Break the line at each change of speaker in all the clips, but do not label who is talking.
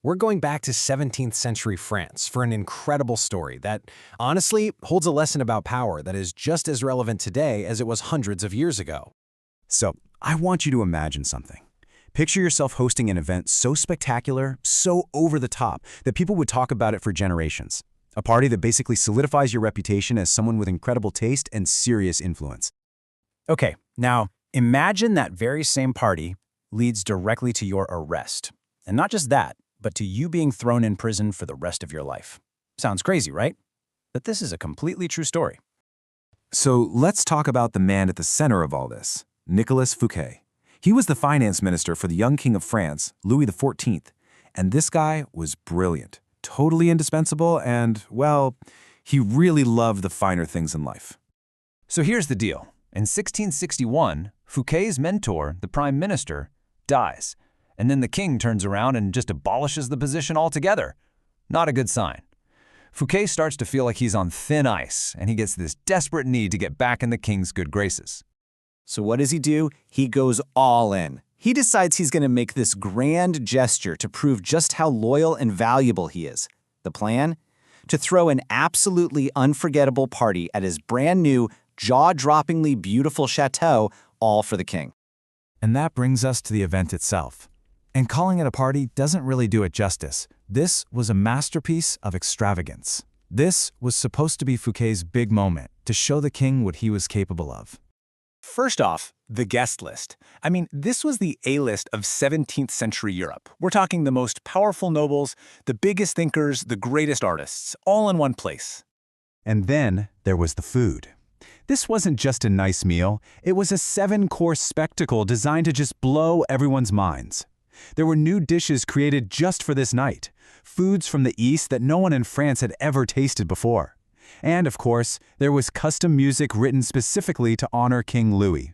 We're going back to 17th century France for an incredible story that, honestly, holds a lesson about power that is just as relevant today as it was hundreds of years ago.
So, I want you to imagine something. Picture yourself hosting an event so spectacular, so over the top, that people would talk about it for generations. A party that basically solidifies your reputation as someone with incredible taste and serious influence. Okay, now imagine that very same party leads directly to your arrest. And not just that, but to you being thrown in prison for the rest of your life. Sounds crazy, right? But this is a completely true story. So let's talk about the man at the center of all this, Nicolas Fouquet. He was the finance minister for the young king of France, Louis XIV, and this guy was brilliant, totally indispensable, and, well, he really loved the finer things in life.
So here's the deal. In 1661, Fouquet's mentor, the prime minister, dies, and then the king turns around and just abolishes the position altogether. Not a good sign. Fouquet starts to feel like he's on thin ice, and he gets this desperate need to get back in the king's good graces.
So what does he do? He goes all in. He decides he's going to make this grand gesture to prove just how loyal and valuable he is. The plan? To throw an absolutely unforgettable party at his brand new, jaw-droppingly beautiful chateau, all for the king.
And that brings us to the event itself. And calling it a party doesn't really do it justice. This was a masterpiece of extravagance. This was supposed to be Fouquet's big moment, to show the king what he was capable of.
First off, the guest list. I mean, this was the A-list of 17th century Europe. We're talking the most powerful nobles, the biggest thinkers, the greatest artists, all in one place.
And then there was the food. This wasn't just a nice meal, it was a 7-course spectacle designed to just blow everyone's minds. There were new dishes created just for this night, foods from the East that no one in France had ever tasted before. And, of course, there was custom music written specifically to honor King Louis.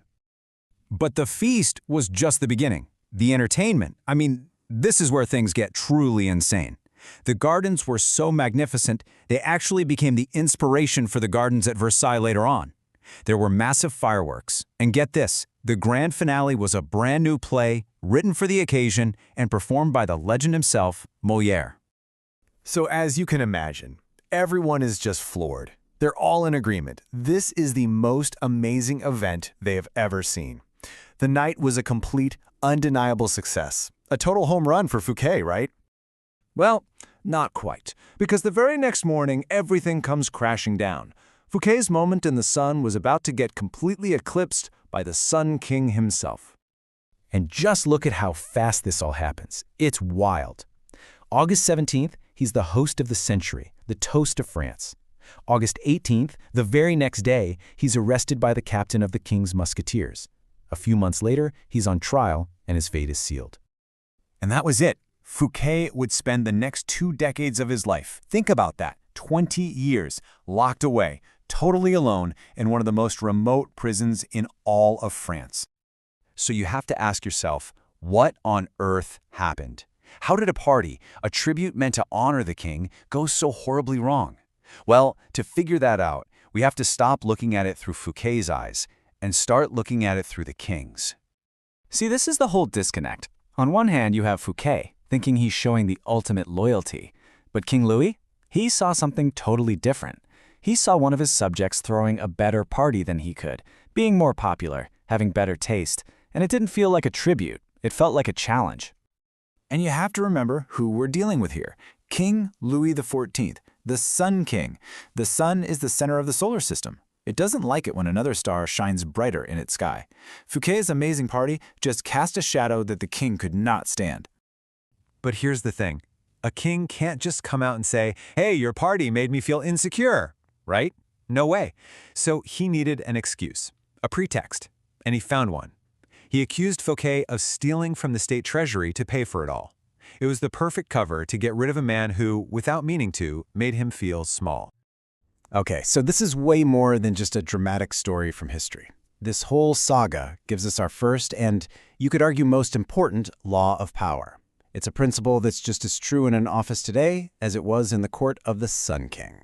But the feast was just the beginning. The entertainment, I mean, this is where things get truly insane. The gardens were so magnificent, they actually became the inspiration for the gardens at Versailles later on. There were massive fireworks, and get this, the grand finale was a brand new play, written for the occasion, and performed by the legend himself, Molière.
So as you can imagine, everyone is just floored. They're all in agreement. This is the most amazing event they have ever seen. The night was a complete, undeniable success. A total home run for Fouquet, right?
Well, not quite, because the very next morning, everything comes crashing down. Fouquet's moment in the sun was about to get completely eclipsed by the Sun King himself.
And just look at how fast this all happens. It's wild. August 17th, he's the host of the century, the toast of France. August 18th, the very next day, he's arrested by the captain of the king's musketeers. A few months later, he's on trial, and his fate is sealed.
And that was it. Fouquet would spend the next 2 decades of his life, think about that, 20 years, locked away, totally alone in one of the most remote prisons in all of France. So you have to ask yourself, what on earth happened? How did a party, a tribute meant to honor the king, go so horribly wrong? Well, to figure that out, we have to stop looking at it through Fouquet's eyes and start looking at it through the king's.
See, this is the whole disconnect. On one hand, you have Fouquet, thinking he's showing the ultimate loyalty. But King Louis? He saw something totally different. He saw one of his subjects throwing a better party than he could, being more popular, having better taste, and it didn't feel like a tribute. It felt like a challenge.
And you have to remember who we're dealing with here. King Louis XIV, the Sun King. The sun is the center of the solar system. It doesn't like it when another star shines brighter in its sky. Fouquet's amazing party just cast a shadow that the king could not stand.
But here's the thing. A king can't just come out and say, "Hey, your party made me feel insecure," right? No way. So he needed an excuse, a pretext, and he found one. He accused Fouquet of stealing from the state treasury to pay for it all. It was the perfect cover to get rid of a man who, without meaning to, made him feel small.
Okay, so this is way more than just a dramatic story from history. This whole saga gives us our first and, you could argue, most important law of power. It's a principle that's just as true in an office today as it was in the court of the Sun King.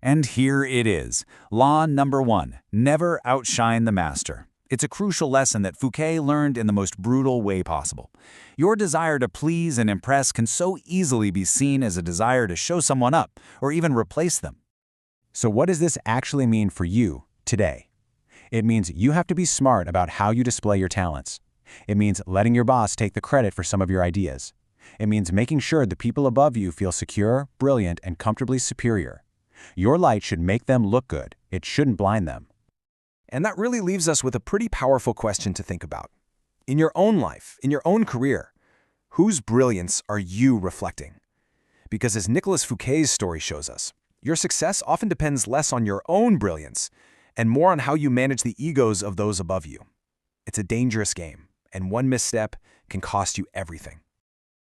And here it is. Law number 1, never outshine the master. It's a crucial lesson that Fouquet learned in the most brutal way possible. Your desire to please and impress can so easily be seen as a desire to show someone up or even replace them.
So what does this actually mean for you today? It means you have to be smart about how you display your talents. It means letting your boss take the credit for some of your ideas. It means making sure the people above you feel secure, brilliant, and comfortably superior. Your light should make them look good. It shouldn't blind them.
And that really leaves us with a pretty powerful question to think about. In your own life, in your own career, whose brilliance are you reflecting? Because as Nicolas Fouquet's story shows us, your success often depends less on your own brilliance and more on how you manage the egos of those above you. It's a dangerous game, and one misstep can cost you everything.